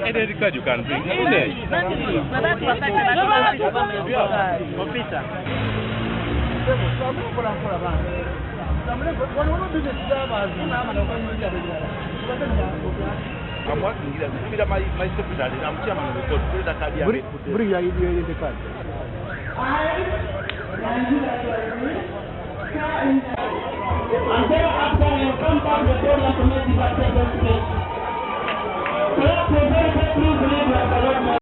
Any card you can bring. I'm working here. My secretary, I'm chairman of the court. Bring your card.